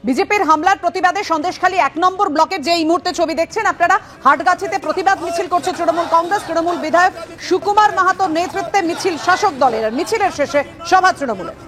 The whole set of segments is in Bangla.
বিজেপির হামলার প্রতিবাদে সন্দেশখালী 1 নম্বর ব্লকের যে এই মুহূর্তে ছবি দেখছেন আপনারা, হাটগাছিতে প্রতিবাদ মিছিল করছে তৃণমূল কংগ্রেস। তৃণমূল বিধায়ক সুকুমার মাহাতোর নেতৃত্বে মিছিল শাসক দলের। মিছিলের শেষে সভা তৃণমূলের।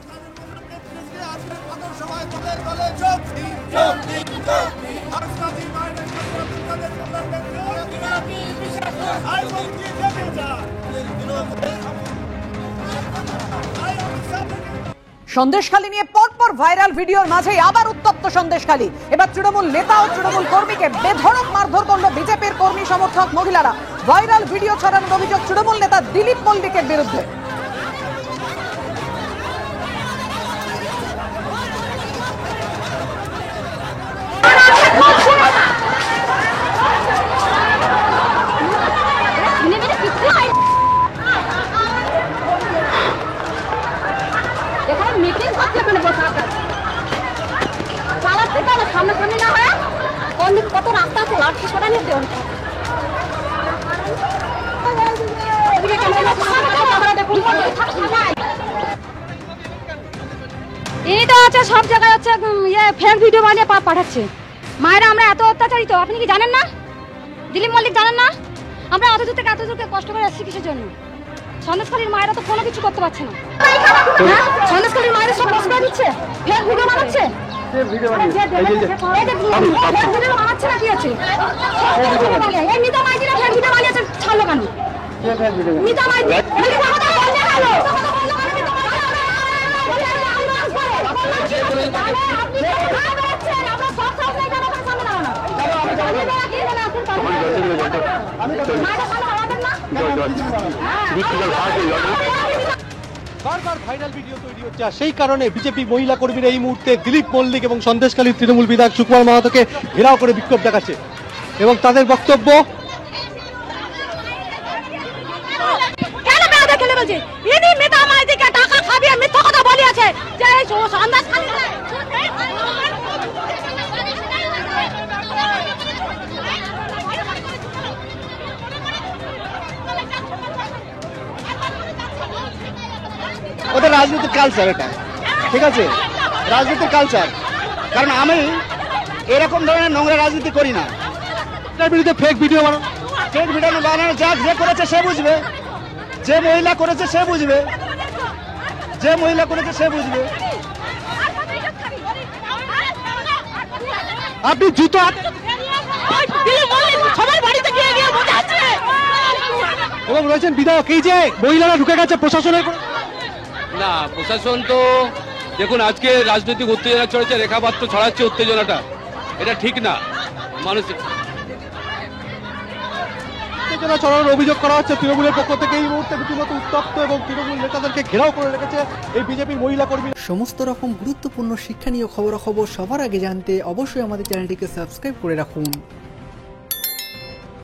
সন্দেশখালী নিয়ে পরপর ভাইরাল ভিডিওর মাঝেই আবার উত্তপ্ত সন্দেশখালী। এবার তৃণমূল নেতা ও তৃণমূল কর্মীকে বেধড়ক মারধর করল বিজেপির কর্মী সমর্থক মহিলারা। ভাইরাল ভিডিও ছড়ানোর অভিযোগ তৃণমূল নেতা দিলীপ মল্লিকের বিরুদ্ধে। কত রাস্তা আছে লাঠি সরা নিতে এইটা আছে, সব জায়গায় হচ্ছে ফেক ভিডিও বানিয়ে পাঠাচ্ছে। মায়েরা আমরা এত অত্যাচারিত, আপনি কি জানেন না? দিলীপ মল্লিক জানেন না? আমরা এত দূর থেকে কষ্ট করে আসছি কিসের জন্য? সন্দেশখালীর মায়েরা তো কোনো কিছু করতে পারছে না। সন্দেশখালীর মায়েরা সব কষ্ট করে দিচ্ছে, ফেক ভিডিও বানাচ্ছে। ছাড়লো কেন? বারবার ভাইরাল ভিডিও তৈরি হচ্ছে, আর সেই কারণে বিজেপি মহিলা কর্মীরা এই মুহূর্তে দিলীপ মল্লিক এবং সন্দেশখালীর তৃণমূল বিধায়ক সুকুমার মাহাতোকে ঘেরাও করে বিক্ষোভ দেখাচ্ছে এবং তাদের বক্তব্য ওদের রাজনৈতিক কালচার, এটা ঠিক আছে, রাজনৈতিক কালচার। কারণ আমি এরকম ধরনের নোংরা রাজনীতি করি না। তার বিরুদ্ধে ফেক ভিডিও বানানো, ফেক ভিডিও বানানো যাক, যে করেছে সে বুঝবে, যে মহিলা করেছে সে বুঝবে, যে মহিলা করেছে সে বুঝবে। আপনি জুতো এবং রয়েছেন বিধায়ক। এই যে মহিলারা ঢুকে গেছে প্রশাসনের না, প্রশাসন তো দেখুন আজকে রাজনৈতিক উত্তেজনা চলেছে, রেখাপাত্র ছড়াচ্ছে উত্তেজনাটা, এটা ঠিক না। মানুষ উত্তেজনা ছড়ানোর অভিযোগ করা হচ্ছে তৃণমূলের পক্ষ থেকে। এই মুহূর্তে রীতিমতো উত্তপ্ত এবং তৃণমূল নেতাদেরকে ঘেরাও করে রেখেছে এই বিজেপির মহিলা কর্মী। সমস্ত রকম গুরুত্বপূর্ণ শিক্ষণীয় খবরাখবর সবার আগে জানতে অবশ্যই আমাদের চ্যানেলটিকে সাবস্ক্রাইব করে রাখুন।